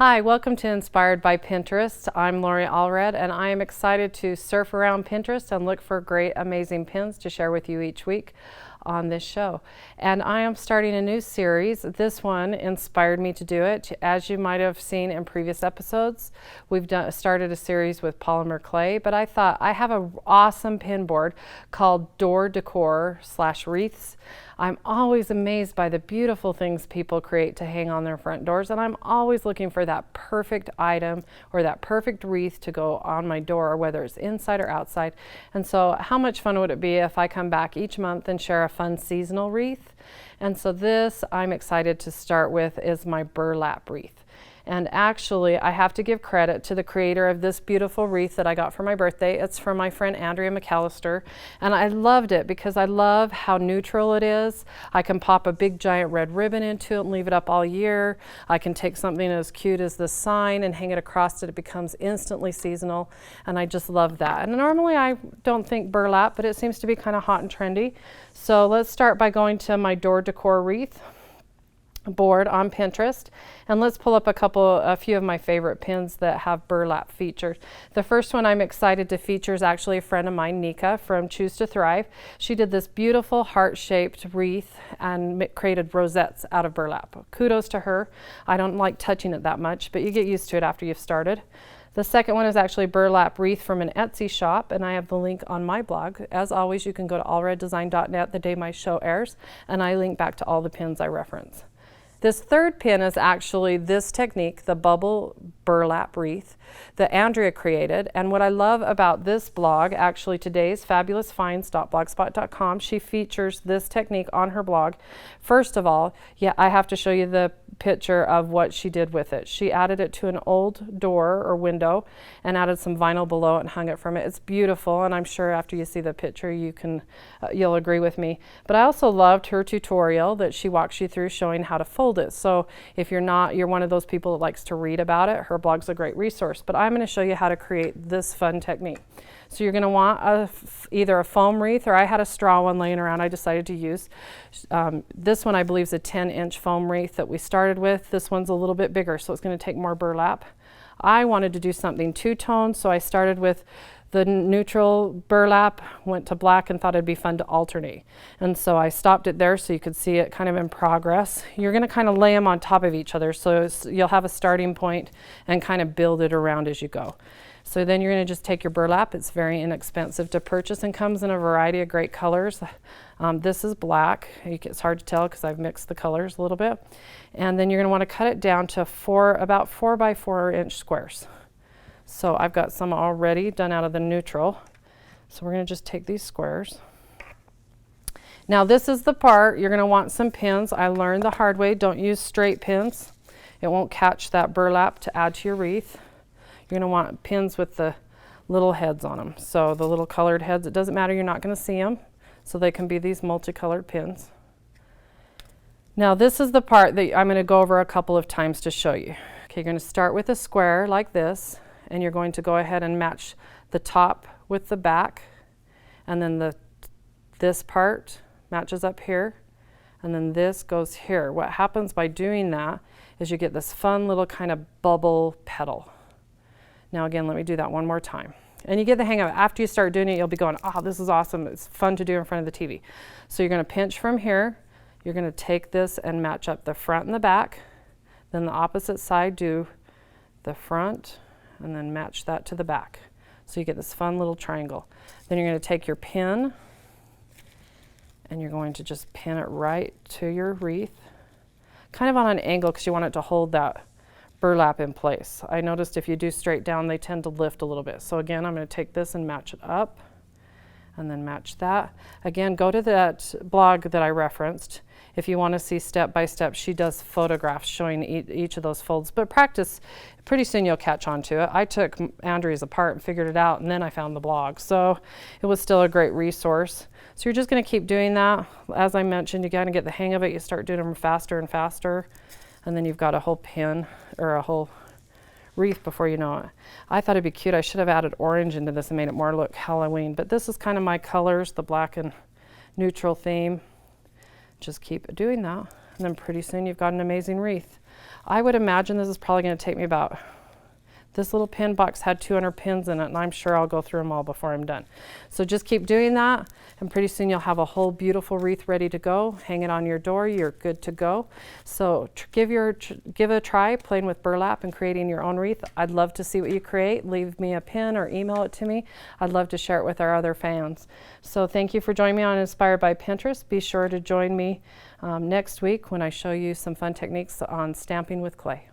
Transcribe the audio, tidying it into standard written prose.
Hi, welcome to Inspired by Pinterest. I'm Lori Allred, and I am excited to surf around Pinterest and look for great, amazing pins to share with you each week on this show. And I am starting a new series. This one inspired me to do it. As you might have seen in previous episodes, we've started a series with polymer clay, but I thought I have an awesome pin board called Door Decor / Wreaths. I'm always amazed by the beautiful things people create to hang on their front doors, and I'm always looking for that perfect item or that perfect wreath to go on my door, whether it's inside or outside. And so how much fun would it be if I come back each month and share a fun seasonal wreath? And so this I'm excited to start with is my burlap wreath. And actually, I have to give credit to the creator of this beautiful wreath that I got for my birthday. It's from my friend Andrea McAllister. And I loved it because I love how neutral it is. I can pop a big giant red ribbon into it and leave it up all year. I can take something as cute as this sign and hang it across it. It becomes instantly seasonal. And I just love that. And normally I don't think burlap, but it seems to be kind of hot and trendy. So let's start by going to my Door Decor wreath board on Pinterest, and let's pull up a few of my favorite pins that have burlap features. The first one I'm excited to feature is actually a friend of mine, Nika from Choose to Thrive. She did this beautiful heart-shaped wreath and created rosettes out of burlap. Kudos to her. I don't like touching it that much, but you get used to it after you've started. The second one is actually burlap wreath from an Etsy shop, and I have the link on my blog. As always, you can go to allreddesign.net the day my show airs, and I link back to all the pins I reference. This third pin is actually this technique, the bubble burlap wreath that Andrea created. And what I love about this blog, actually today's fabulousfinds.blogspot.com, she features this technique on her blog. First of all, yeah, I have to show you the picture of what she did with it. She added it to an old door or window and added some vinyl below it and hung it from it. It's beautiful, and I'm sure after you see the picture you'll agree with me. But I also loved her tutorial that she walks you through showing how to fold it. So if you're one of those people that likes to read about it, her blog's a great resource. But I'm going to show you how to create this fun technique. So you're going to want either a foam wreath, or I had a straw one laying around I decided to use. This one I believe is a 10-inch foam wreath that we started with. This one's a little bit bigger, so it's going to take more burlap. I wanted to do something two-tone, so I started with the neutral burlap, went to black, and thought it'd be fun to alternate. And so I stopped it there so you could see it kind of in progress. You're going to kind of lay them on top of each other, so you'll have a starting point and kind of build it around as you go. So then you're going to just take your burlap. It's very inexpensive to purchase and comes in a variety of great colors. This is black. It's hard to tell because I've mixed the colors a little bit. And then you're going to want to cut it down to about 4 by 4 inch squares. So I've got some already done out of the neutral. So we're going to just take these squares. Now this is the part you're going to want some pins. I learned the hard way. Don't use straight pins. It won't catch that burlap to add to your wreath. You're going to want pins with the little heads on them. So the little colored heads, it doesn't matter, you're not going to see them. So they can be these multicolored pins. Now this is the part that I'm going to go over a couple of times to show you. Okay, you're going to start with a square like this, and you're going to go ahead and match the top with the back, and then this part matches up here, and then this goes here. What happens by doing that is you get this fun little kind of bubble petal. Now again, let me do that one more time. And you get the hang of it. After you start doing it, you'll be going, oh, this is awesome. It's fun to do in front of the TV. So you're going to pinch from here. You're going to take this and match up the front and the back. Then the opposite side, do the front, and then match that to the back. So you get this fun little triangle. Then you're going to take your pin, and you're going to just pin it right to your wreath, kind of on an angle because you want it to hold that burlap in place. I noticed if you do straight down, they tend to lift a little bit. So again, I'm going to take this and match it up, and then match that. Again, go to that blog that I referenced. If you want to see step by step, she does photographs showing each of those folds. But practice, pretty soon you'll catch on to it. I took Andrea's apart and figured it out, and then I found the blog. So it was still a great resource. So you're just going to keep doing that. As I mentioned, you got to get the hang of it. You start doing them faster and faster, and then you've got a whole pin or a whole wreath before you know it. I thought it'd be cute. I should have added orange into this and made it more look Halloween, but this is kind of my colors, the black and neutral theme. Just keep doing that, and then pretty soon you've got an amazing wreath. I would imagine this is probably going to take me about, this little pin box had 200 pins in it, and I'm sure I'll go through them all before I'm done. So just keep doing that, and pretty soon you'll have a whole beautiful wreath ready to go. Hang it on your door, you're good to go. So give it a try playing with burlap and creating your own wreath. I'd love to see what you create. Leave me a pin or email it to me. I'd love to share it with our other fans. So thank you for joining me on Inspired by Pinterest. Be sure to join me next week when I show you some fun techniques on stamping with clay.